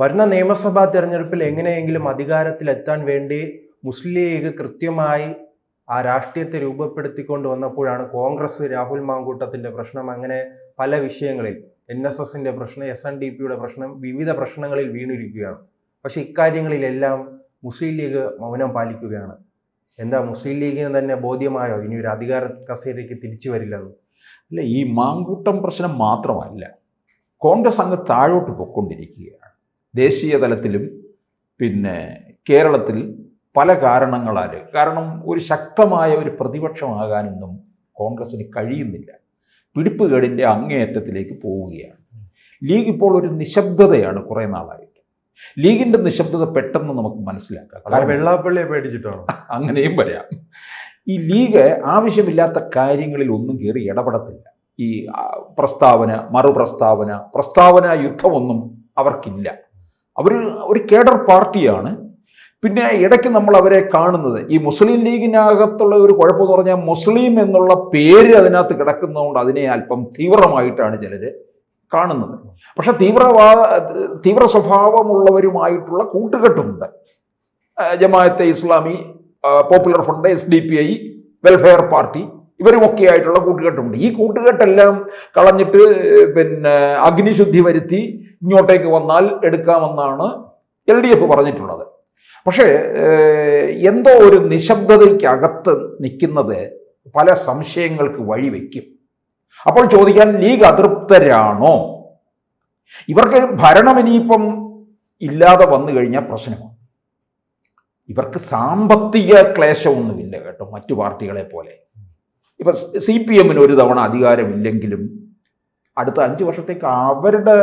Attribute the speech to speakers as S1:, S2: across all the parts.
S1: വരുന്ന നിയമസഭാ തെരഞ്ഞെടുപ്പിൽ എങ്ങനെയെങ്കിലും അധികാരത്തിലെത്താൻ വേണ്ടി മുസ്ലിം ലീഗ് കൃത്യമായി ആ രാഷ്ട്രീയത്തെ രൂപപ്പെടുത്തിക്കൊണ്ട് വന്നപ്പോഴാണ് കോൺഗ്രസ് രാഹുൽ മാങ്കൂട്ടത്തിന്റെ പ്രശ്നം, അങ്ങനെ പല വിഷയങ്ങളിൽ NSSന്റെ പ്രശ്നം, SNDPയുടെ പ്രശ്നം, വിവിധ പ്രശ്നങ്ങളിൽ വീണിരിക്കുകയാണ്. പക്ഷെ ഇക്കാര്യങ്ങളിലെല്ലാം മുസ്ലിം ലീഗ് മൗനം പാലിക്കുകയാണ്. എന്താ, മുസ്ലിം ലീഗിന് തന്നെ ബോധ്യമായോ ഇനി ഒരു അധികാര കസേരയ്ക്ക് തിരിച്ചു വരില്ലെന്ന്?
S2: അല്ല, ഈ മാങ്കൂട്ടം പ്രശ്നം മാത്രമല്ല, കോൺഗ്രസ് അങ്ങ് താഴോട്ട് പൊയ്ക്കൊണ്ടിരിക്കുകയാണ്. ദേശീയ തലത്തിലും പിന്നെ കേരളത്തിൽ പല കാരണങ്ങളാൽ, കാരണം ഒരു ശക്തമായ ഒരു പ്രതിപക്ഷമാകാനൊന്നും കോൺഗ്രസ്സിന് കഴിയുന്നില്ല. പിടിപ്പുകേടിൻ്റെ അങ്ങേയറ്റത്തിലേക്ക് പോവുകയാണ്. ലീഗ് ഇപ്പോൾ ഒരു നിശബ്ദതയാണ് കുറേ നാളായിട്ട്. ലീഗിൻ്റെ നിശബ്ദത പെട്ടെന്ന് നമുക്ക് മനസ്സിലാക്കാം.
S1: വെള്ളാപ്പള്ളിയെ പേടിച്ചിട്ടാണ്.
S2: അങ്ങനെയും പറയാം. ഈ ലീഗ് ആവശ്യമില്ലാത്ത കാര്യങ്ങളിൽ ഒന്നും കയറി ഇടപെടത്തില്ല. ഈ പ്രസ്താവന, പ്രസ്താവന യുദ്ധമൊന്നും അവർക്കില്ല. അവർ ഒരു കേഡർ പാർട്ടിയാണ്. പിന്നെ ഇടയ്ക്ക് നമ്മൾ അവരെ കാണുന്നത്, ഈ മുസ്ലിം ലീഗിനകത്തുള്ള ഒരു കുഴപ്പമെന്ന് പറഞ്ഞാൽ മുസ്ലിം എന്നുള്ള പേര് അതിനകത്ത് കിടക്കുന്നതുകൊണ്ട് അതിനെ അല്പം തീവ്രമായിട്ടാണ് ചിലർ കാണുന്നത്. പക്ഷെ തീവ്ര സ്വഭാവമുള്ളവരുമായിട്ടുള്ള കൂട്ടുകെട്ടുണ്ട്. Jamaat-e Islami, popular front, SDPI, welfare party, ഇവരുമൊക്കെ ആയിട്ടുള്ള കൂട്ടുകെട്ടുണ്ട്. ഈ കൂട്ടുകെട്ടെല്ലാം കളഞ്ഞിട്ട് പിന്നെ അഗ്നിശുദ്ധി വരുത്തി ഇങ്ങോട്ടേക്ക് വന്നാൽ എടുക്കാമെന്നാണ് LDF പറഞ്ഞിട്ടുള്ളത്. പക്ഷേ എന്തോ ഒരു നിശബ്ദതയ്ക്കകത്ത് നിൽക്കുന്നത് പല സംശയങ്ങൾക്ക് വഴിവെക്കും. അപ്പോൾ ചോദിക്കാൻ, ലീഗ് അതൃപ്തരാണോ? ഇവർക്ക് ഭരണം ഇനിയിപ്പം ഇല്ലാതെ വന്നു കഴിഞ്ഞാൽ പ്രശ്നമാണ്. ഇവർക്ക് സാമ്പത്തിക ക്ലേശമൊന്നുമില്ല കേട്ടോ, മറ്റു പാർട്ടികളെ പോലെ. ഇപ്പം CPM ഒരു തവണ അധികാരമില്ലെങ്കിലും അടുത്ത 5 വർഷത്തേക്ക് അവരുടെ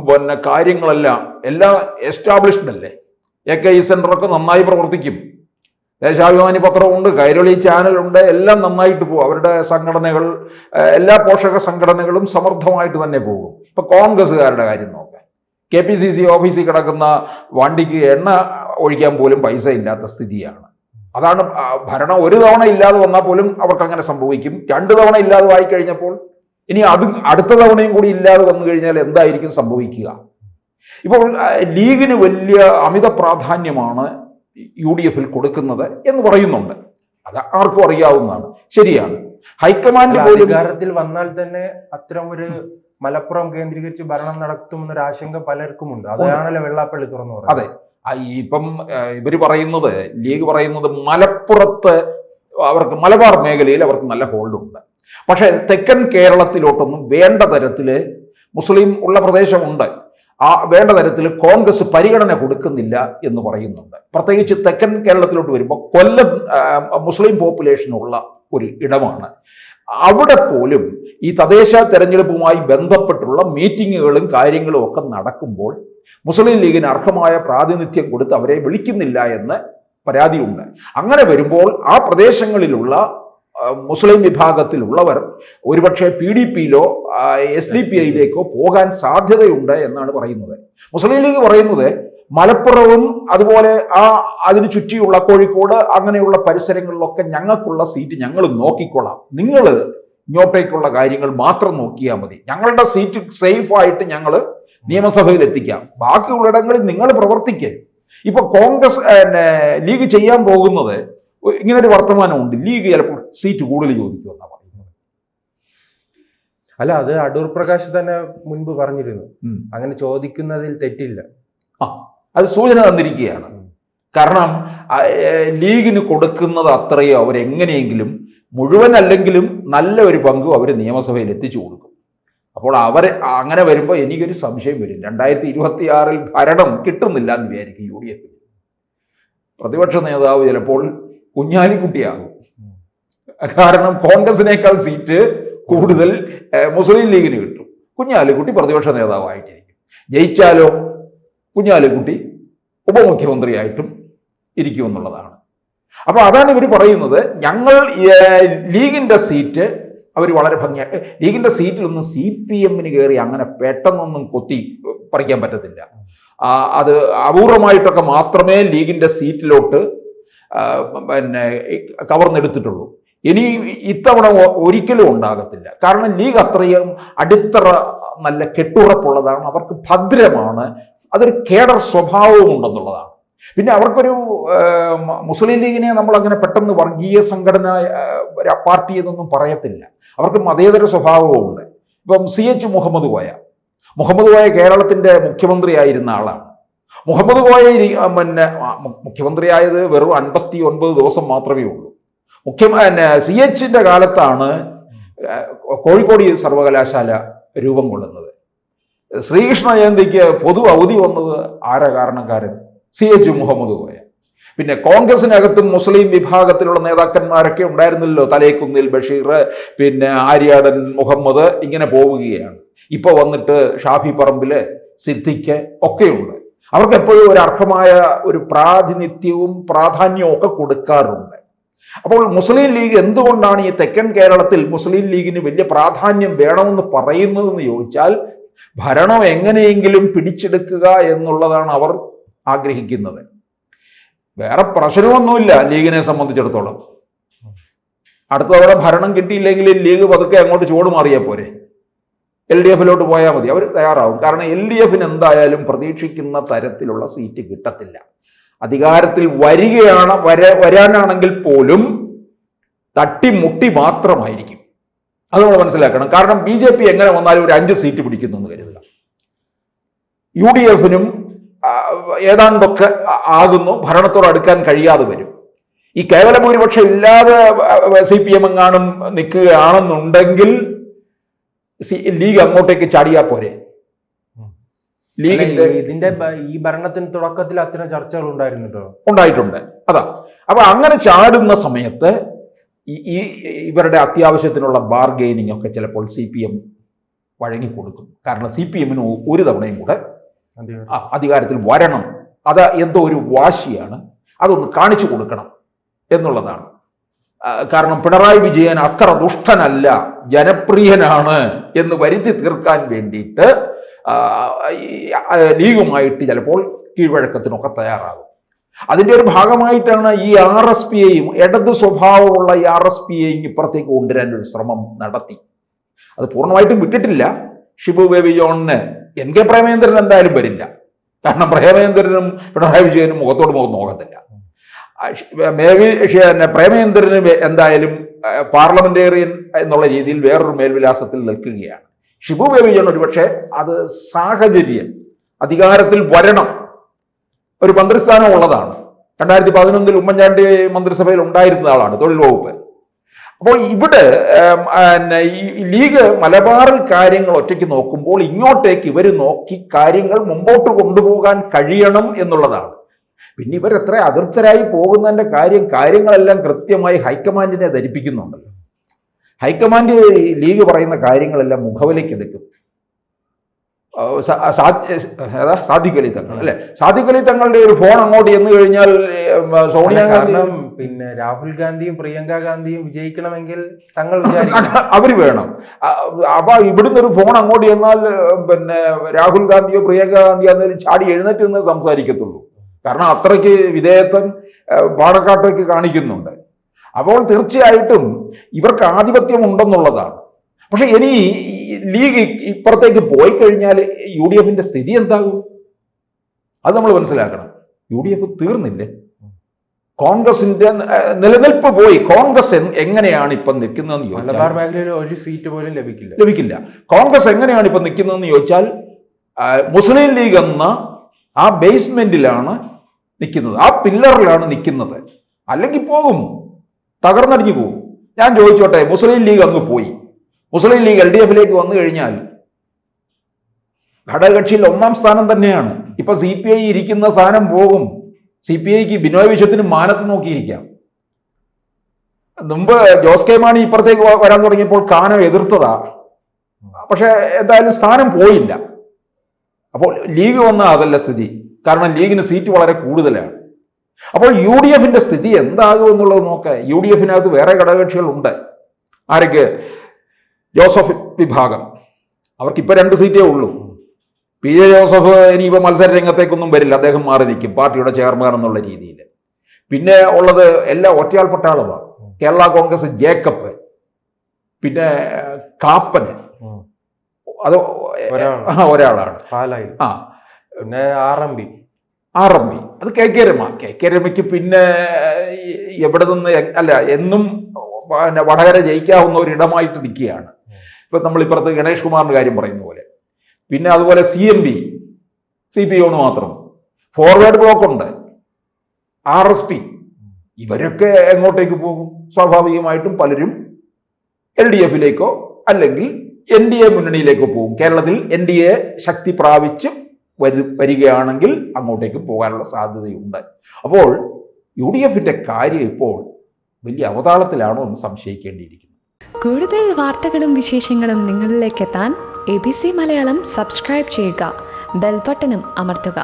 S2: പിന്നെ കാര്യങ്ങളെല്ലാം എല്ലാം എസ്റ്റാബ്ലിഷ്ഡ് അല്ലേ. AKI സെൻ്ററൊക്കെ നന്നായി പ്രവർത്തിക്കും. ദേശാഭിമാനി പത്രമുണ്ട്, കൈരളി ചാനലുണ്ട്, എല്ലാം നന്നായിട്ട് പോകും. അവരുടെ സംഘടനകൾ, എല്ലാ പോഷക സംഘടനകളും സമർത്ഥമായിട്ട് തന്നെ പോകും. ഇപ്പം കോൺഗ്രസ്സുകാരുടെ കാര്യം നോക്കാം. KPCC ഓഫീസിൽ കിടക്കുന്ന വണ്ടിക്ക് എണ്ണ ഒഴിക്കാൻ പോലും പൈസ ഇല്ലാത്ത സ്ഥിതിയാണ്. അതാണ് ഭരണം ഒരു തവണ ഇല്ലാതെ വന്നാൽ പോലും അവർക്ക് അങ്ങനെ സംഭവിക്കും. 2 തവണ ഇല്ലാതെ ആയി കഴിഞ്ഞപ്പോൾ ഇനി അടുത്ത തവണയും കൂടി ഇല്ലാതെ വന്നു കഴിഞ്ഞാൽ എന്തായിരിക്കും സംഭവിക്കുക? ഇപ്പോൾ ലീഗിന് വലിയ അമിത പ്രാധാന്യമാണ് UDFിൽ കൊടുക്കുന്നത് എന്ന് പറയുന്നുണ്ട്. അത് ആർക്കും അറിയാവുന്നതാണ്, ശരിയാണ്. ഹൈക്കമാൻഡ്
S1: അധികാരത്തിൽ വന്നാൽ തന്നെ അത്തരം ഒരു മലപ്പുറം കേന്ദ്രീകരിച്ച് ഭരണം നടത്തുമെന്നൊരു ആശങ്ക പലർക്കുമുണ്ട്. അതാണല്ലോ വെള്ളാപ്പള്ളി തുറന്നു പറഞ്ഞത്.
S2: അതെ, ഇപ്പം ഇവർ പറയുന്നത്, ലീഗ് പറയുന്നത് മലപ്പുറത്ത് അവർക്ക്, മലബാർ മേഖലയിൽ അവർക്ക് നല്ല ഹോൾഡുണ്ട്. പക്ഷേ തെക്കൻ കേരളത്തിലോട്ടൊന്നും വേണ്ട തരത്തിൽ മുസ്ലിം ഉള്ള പ്രദേശമുണ്ട്. ആ വേണ്ട തരത്തിൽ കോൺഗ്രസ് പരിഗണന കൊടുക്കുന്നില്ല എന്ന് പറയുന്നുണ്ട്. പ്രത്യേകിച്ച് തെക്കൻ കേരളത്തിലോട്ട് വരുമ്പോൾ കൊല്ലം മുസ്ലിം പോപ്പുലേഷനുള്ള ഒരു ഇടമാണ്. അവിടെ പോലും ഈ തദ്ദേശ തെരഞ്ഞെടുപ്പുമായി ബന്ധപ്പെട്ടുള്ള മീറ്റിങ്ങുകളും കാര്യങ്ങളും ഒക്കെ നടക്കുമ്പോൾ മുസ്ലിം ലീഗിന് അർഹമായ പ്രാതിനിധ്യം കൊടുത്ത് അവരെ വിളിക്കുന്നില്ല എന്ന് പരാതിയുണ്ട്. അങ്ങനെ വരുമ്പോൾ ആ പ്രദേശങ്ങളിലുള്ള മുസ്ലിം വിഭാഗത്തിലുള്ളവർ ഒരുപക്ഷെ PDPയിലോ SDPIയിലേക്കോ പോകാൻ സാധ്യതയുണ്ട് എന്നാണ് പറയുന്നത്. മുസ്ലിം ലീഗ് പറയുന്നത് മലപ്പുറവും അതുപോലെ അതിന് ചുറ്റിയുള്ള കോഴിക്കോട് അങ്ങനെയുള്ള പരിസരങ്ങളിലൊക്കെ ഞങ്ങൾക്കുള്ള സീറ്റ് ഞങ്ങൾ നോക്കിക്കൊള്ളാം, നിങ്ങൾ ഇങ്ങോട്ടേക്കുള്ള കാര്യങ്ങൾ മാത്രം നോക്കിയാൽ മതി, ഞങ്ങളുടെ സീറ്റ് സേഫായിട്ട് ഞങ്ങൾ നിയമസഭയിൽ എത്തിക്കാം, ബാക്കിയുള്ളിടങ്ങളിൽ നിങ്ങൾ പ്രവർത്തിക്കുക. ഇപ്പൊ കോൺഗ്രസ് ലീഗ് ചെയ്യാൻ പോകുന്നത് ഇങ്ങനൊരു വർത്തമാനമുണ്ട്, ലീഗ് ചിലപ്പോൾ സീറ്റ് കൂടുതൽ ചോദിക്കുമെന്നാണ് പറയുന്നത്.
S1: അല്ല, അത് അടൂർ പ്രകാശ് തന്നെ മുൻപ് പറഞ്ഞിരുന്നു, അങ്ങനെ ചോദിക്കുന്നതിൽ തെറ്റില്ല.
S2: അത് സൂചന തന്നിരിക്കുകയാണ്. കാരണം ലീഗിന് കൊടുക്കുന്നത് അത്രയും അവരെങ്ങനെയെങ്കിലും മുഴുവൻ അല്ലെങ്കിലും നല്ല ഒരു പങ്കും അവർ നിയമസഭയിൽ എത്തിച്ചു കൊടുക്കും. അപ്പോൾ അവരെ അങ്ങനെ വരുമ്പോൾ എനിക്കൊരു സംശയം വരും, 2026 ഭരണം കിട്ടുന്നില്ല എന്ന് വിചാരിക്കും UDF. പ്രതിപക്ഷ നേതാവ് ചിലപ്പോൾ കുഞ്ഞാലിക്കുട്ടിയാകും. കാരണം കോൺഗ്രസിനേക്കാൾ സീറ്റ് കൂടുതൽ മുസ്ലിം ലീഗിന് കിട്ടും. കുഞ്ഞാലിക്കുട്ടി പ്രതിപക്ഷ നേതാവായിട്ടിരിക്കും. ജയിച്ചാലോ കുഞ്ഞാലിക്കുട്ടി ഉപമുഖ്യമന്ത്രിയായിട്ടും ഇരിക്കുമെന്നുള്ളതാണ്. അപ്പോൾ അതാണ് ഇവർ പറയുന്നത്, ഞങ്ങൾ ലീഗിൻ്റെ സീറ്റ് അവർ വളരെ ഭംഗിയായിട്ട്, ലീഗിൻ്റെ സീറ്റിലൊന്നും CPMന് കയറി അങ്ങനെ പെട്ടെന്നൊന്നും കൊത്തി പറിക്കാൻ പറ്റത്തില്ല. അത് അപൂർവമായിട്ടൊക്കെ മാത്രമേ ലീഗിൻ്റെ സീറ്റിലോട്ട് പിന്നെ കവർന്നെടുത്തിട്ടുള്ളൂ. ഇനി ഇത്തവണ ഒരിക്കലും ഉണ്ടാകത്തില്ല. കാരണം ലീഗ് അത്രയും അടിത്തറ നല്ല കെട്ടുറപ്പുള്ളതാണ്, അവർക്ക് ഭദ്രമാണ്. അതൊരു കേഡർ സ്വഭാവവും ഉണ്ടെന്നുള്ളതാണ്. പിന്നെ അവർക്കൊരു മുസ്ലിം ലീഗിനെ നമ്മൾ അങ്ങനെ പെട്ടെന്ന് വർഗീയ സംഘടന പാർട്ടി എന്നൊന്നും പറയത്തില്ല. അവർക്ക് മതേതര സ്വഭാവവുമുണ്ട്. ഇപ്പം CH മുഹമ്മദ് കോയ കേരളത്തിൻ്റെ മുഖ്യമന്ത്രിയായിരുന്ന ആളാണ്. മുഹമ്മദ് കോയ മുഖ്യമന്ത്രിയായത് വെറും 59 ദിവസം മാത്രമേ ഉള്ളൂ. CHന്റെ കാലത്താണ് കോഴിക്കോട് സർവകലാശാല രൂപം കൊള്ളുന്നത്. ശ്രീകൃഷ്ണ ജയന്തിക്ക് പൊതു അവധി വന്നത് ആരാ കാരണക്കാരൻ? CH മുഹമ്മദ് കോയ. പിന്നെ കോൺഗ്രസിനകത്തും മുസ്ലിം വിഭാഗത്തിലുള്ള നേതാക്കന്മാരൊക്കെ ഉണ്ടായിരുന്നല്ലോ. തലേക്കുന്നിൽ ബഷീർ, പിന്നെ ആര്യാടൻ മുഹമ്മദ്, ഇങ്ങനെ പോവുകയാണ്. ഇപ്പൊ വന്നിട്ട് ഷാഫി പറമ്പില്, സിദ്ദിഖ് ഒക്കെയുണ്ട്. അവർക്ക് എപ്പോഴും ഒരു അർഹമായ ഒരു പ്രാതിനിധ്യവും പ്രാധാന്യവും ഒക്കെ കൊടുക്കാറുണ്ട്. അപ്പോൾ മുസ്ലിം ലീഗ് എന്തുകൊണ്ടാണ് ഈ തെക്കൻ കേരളത്തിൽ മുസ്ലിം ലീഗിന് വലിയ പ്രാധാന്യം വേണമെന്ന് പറയുന്നതെന്ന് ചോദിച്ചാൽ, ഭരണം എങ്ങനെയെങ്കിലും പിടിച്ചെടുക്കുക എന്നുള്ളതാണ് അവർ ആഗ്രഹിക്കുന്നത്. വേറെ പ്രശ്നമൊന്നുമില്ല ലീഗിനെ സംബന്ധിച്ചിടത്തോളം. അടുത്ത തവണ ഭരണം കിട്ടിയില്ലെങ്കിൽ ലീഗ് പതുക്കെ അങ്ങോട്ട് ചൂട് മാറിയാൽ പോരെ, LDFിലോട്ട് പോയാൽ മതി. അവർ തയ്യാറാവും. കാരണം LDFിന് എന്തായാലും പ്രതീക്ഷിക്കുന്ന തരത്തിലുള്ള സീറ്റ് കിട്ടത്തില്ല. അധികാരത്തിൽ വരാനാണെങ്കിൽ പോലും തട്ടിമുട്ടി മാത്രമായിരിക്കും. അത് നമ്മൾ മനസ്സിലാക്കണം. കാരണം BJP എങ്ങനെ വന്നാലും ഒരു 5 സീറ്റ് പിടിക്കുന്നു എന്ന് കരുതുക. UDFിനും ഏതാണ്ടൊക്കെ ആകുന്നു, ഭരണത്തോട് അടുക്കാൻ കഴിയാതെ വരും. ഈ കേവല ഭൂരിപക്ഷം ഇല്ലാതെ CPM എങ്ങാനും നിൽക്കുകയാണെന്നുണ്ടെങ്കിൽ ലീഗ് അങ്ങോട്ടേക്ക് ചാടിയാൽ പോരെ. ലീഗിന്റെ
S1: ഇതിന്റെ ഈ ഭരണത്തിന് തുടക്കത്തിൽ അത്തരം ചർച്ചകൾ
S2: ഉണ്ടായിട്ടുണ്ട്. അതാ. അപ്പൊ അങ്ങനെ ചാടുന്ന സമയത്ത് ഈ ഇവരുടെ അത്യാവശ്യത്തിനുള്ള ബാർഗെയിനിങ് ഒക്കെ ചിലപ്പോൾ CPM വഴങ്ങിക്കൊടുക്കും. കാരണം CPMന് ഒരു തവണയും കൂടെ അധികാരത്തിൽ വരണം. അത് എന്തോ ഒരു വാശിയാണ്. അതൊന്ന് കാണിച്ചു കൊടുക്കണം എന്നുള്ളതാണ്. കാരണം പിണറായി വിജയൻ അത്ര ദുഷ്ടനല്ല, ജനപ്രിയനാണ് എന്ന് വരുത്തി തീർക്കാൻ വേണ്ടിയിട്ട് ലീഗുമായിട്ട് ചിലപ്പോൾ കീഴ്വഴക്കത്തിനൊക്കെ തയ്യാറാകും. അതിൻ്റെ ഒരു ഭാഗമായിട്ടാണ് ഈ RSPയെയും ഇടത് സ്വഭാവമുള്ള ഈ RSPയെയും ഇപ്പുറത്തേക്ക് കൊണ്ടുവരാൻ ഒരു ശ്രമം നടത്തി. അത് പൂർണ്ണമായിട്ടും വിട്ടിട്ടില്ല. ഷിബു ബേബി ജോണിന് NK പ്രേമേന്ദ്രൻ എന്തായാലും വരില്ല. കാരണം പ്രേമേന്ദ്രനും പിണറായി വിജയനും മുഖത്തോട് മുഖം നോക്കത്തില്ല. പ്രേമേന്ദ്രന് എന്തായാലും പാർലമെന്റേറിയൻ എന്നുള്ള രീതിയിൽ വേറൊരു മേൽവിലാസത്തിൽ നിൽക്കുകയാണ്. ഷിബു ബേബി ജോൺ ഒരുപക്ഷെ അത് സാഹചര്യം, അധികാരത്തിൽ വരണം, ഒരു മന്ത്രിസ്ഥാനം ഉള്ളതാണ്. 2011 ഉമ്മൻചാണ്ടി മന്ത്രിസഭയിൽ ഉണ്ടായിരുന്ന ആളാണ്, തൊഴിൽ വകുപ്പ്. അപ്പോൾ ഇവിടെ ഈ ലീഗ് മലബാറിൽ കാര്യങ്ങൾ ഒറ്റയ്ക്ക് നോക്കുമ്പോൾ ഇങ്ങോട്ടേക്ക് ഇവർ നോക്കി കാര്യങ്ങൾ മുമ്പോട്ട് കൊണ്ടുപോകാൻ കഴിയണം എന്നുള്ളതാണ്. പിന്നെ ഇവരെത്ര അതൃപ്തരായി പോകുന്നതിൻ്റെ കാര്യങ്ങളെല്ലാം കൃത്യമായി ഹൈക്കമാൻഡിനെ ധരിപ്പിക്കുന്നുണ്ടല്ലോ. ഹൈക്കമാൻഡ് ലീഗ് പറയുന്ന കാര്യങ്ങളെല്ലാം മുഖവിലയ്ക്കെടുക്കും. സാദിഖ് അലി തങ്ങൾ അല്ലെ, സാദിഖ് അലി തങ്ങളുടെ ഒരു ഫോൺ അങ്ങോട്ട് ചെന്ന് കഴിഞ്ഞാൽ സോണിയാഗാന്ധി,
S1: പിന്നെ രാഹുൽ ഗാന്ധിയും പ്രിയങ്ക ഗാന്ധിയും വിജയിക്കണമെങ്കിൽ തങ്ങൾ
S2: അവര് വേണം. അപ്പൊ ഇവിടുന്ന് ഒരു ഫോൺ അങ്ങോട്ട് ചെന്നാൽ പിന്നെ രാഹുൽ ഗാന്ധിയോ പ്രിയങ്ക ഗാന്ധിയോ എന്നാലും ചാടി എഴുന്നേറ്റ് നിന്ന് സംസാരിക്കത്തുള്ളൂ. കാരണം അത്രയ്ക്ക് വിധേയത്വം പാണക്കാട്ടേക്ക് കാണിക്കുന്നുണ്ട്. അപ്പോൾ തീർച്ചയായിട്ടും ഇവർക്ക് ആധിപത്യം ഉണ്ടെന്നുള്ളതാണ്. പക്ഷെ ഇനി ലീഗ് ഇപ്പുറത്തേക്ക് പോയി കഴിഞ്ഞാൽ UDFിന്റെ സ്ഥിതി എന്താകും? അത് നമ്മൾ മനസ്സിലാക്കണം. UDF തീർന്നില്ലേ? കോൺഗ്രസിന്റെ നിലനിൽപ്പ് പോയി. കോൺഗ്രസ് എങ്ങനെയാണ് ഇപ്പം നിൽക്കുന്നതെന്ന് ചോദിച്ചാൽ
S1: മലബാർ മേഖലയിൽ ഒരു സീറ്റ് പോലും
S2: ലഭിക്കില്ല. കോൺഗ്രസ് എങ്ങനെയാണ് ഇപ്പം നിൽക്കുന്നതെന്ന് ചോദിച്ചാൽ മുസ്ലിം ലീഗ് എന്ന ആ ബേസ്മെന്റിലാണ് നിൽക്കുന്നത്, ആ പില്ലറിലാണ് നിൽക്കുന്നത്. അല്ലെങ്കിൽ പോകും, തകർന്നടിഞ്ഞു പോകും. ഞാൻ ചോദിച്ചോട്ടെ, മുസ്ലിം ലീഗ് അങ്ങ് പോയി, മുസ്ലിം ലീഗ് LDFിലേക്ക് വന്നു കഴിഞ്ഞാൽ ഘടകകക്ഷിയിൽ 1-ാം സ്ഥാനം തന്നെയാണ്. ഇപ്പൊ CPI ഇരിക്കുന്ന സ്ഥാനം പോകും. CPIക്ക് ബിനോയ് വിശ്വത്തിന് മാനത്ത് നോക്കിയിരിക്കാം. മുമ്പ് ജോസ് കെ മാണി ഇപ്പുറത്തേക്ക് വരാൻ തുടങ്ങിയപ്പോൾ കാനം എതിർത്തതാ. പക്ഷെ എന്തായാലും സ്ഥാനം പോയില്ല. അപ്പോൾ ലീഗ് വന്ന അതല്ല സ്ഥിതി. കാരണം ലീഗിന് സീറ്റ് വളരെ കൂടുതലാണ്. അപ്പോൾ UDFിന്റെ സ്ഥിതി എന്താകും എന്നുള്ളത് നോക്കാം. UDFിനകത്ത് വേറെ ഘടകകക്ഷികളുണ്ട്. ആരൊക്കെ? ജോസഫ് വിഭാഗം, അവർക്കിപ്പോൾ 2 സീറ്റേ ഉള്ളൂ. PJ ജോസഫ് ഇനിയിപ്പോൾ മത്സര രംഗത്തേക്കൊന്നും വരില്ല, അദ്ദേഹം മാറി നിൽക്കും പാർട്ടിയുടെ ചെയർമാൻ എന്നുള്ള രീതിയിൽ. പിന്നെ ഉള്ളത് എല്ലാം ഒറ്റയാൾ പട്ടാളമാണ്. കേരള കോൺഗ്രസ് ജേക്കബ്, പിന്നെ കാപ്പന്, അത് ഒരാളാണ്.
S1: പിന്നെ RMP.
S2: അത് കെ രമയ്ക്ക് പിന്നെ എവിടെ നിന്ന് അല്ല എന്നും പിന്നെ വടകര ജയിക്കാവുന്ന ഒരിടമായിട്ട് നിൽക്കുകയാണ്. ഇപ്പൊ നമ്മൾ ഇപ്പുറത്ത് ഗണേഷ് കുമാറിന്റെ കാര്യം പറയുന്ന പോലെ. പിന്നെ അതുപോലെ CMP CPI മാത്രം, ഫോർവേഡ് ബ്ലോക്ക് ഉണ്ട്, RSP, ഇവരൊക്കെ എങ്ങോട്ടേക്ക് പോകും? സ്വാഭാവികമായിട്ടും പലരും LDFിലേക്കോ അല്ലെങ്കിൽ NDA മുന്നണിയിലേക്കോ പോകും. കേരളത്തിൽ NDA ശക്തി പ്രാപിച്ച് വരികയാണെങ്കിൽ അങ്ങോട്ടേക്ക് പോകാനുള്ള സാധ്യതയുണ്ട്. അപ്പോൾ UDFിന്റെ കാര്യം ഇപ്പോൾ വലിയ അവതാളത്തിലാണോ എന്ന് സംശയിക്കേണ്ടിയിരിക്കുന്നു.
S3: കൂടുതൽ വാർത്തകളും വിശേഷങ്ങളും നിങ്ങളിലേക്ക് എത്താൻ ABC മലയാളം സബ്സ്ക്രൈബ് ചെയ്യുക, ബെൽ ബട്ടണും അമർത്തുക.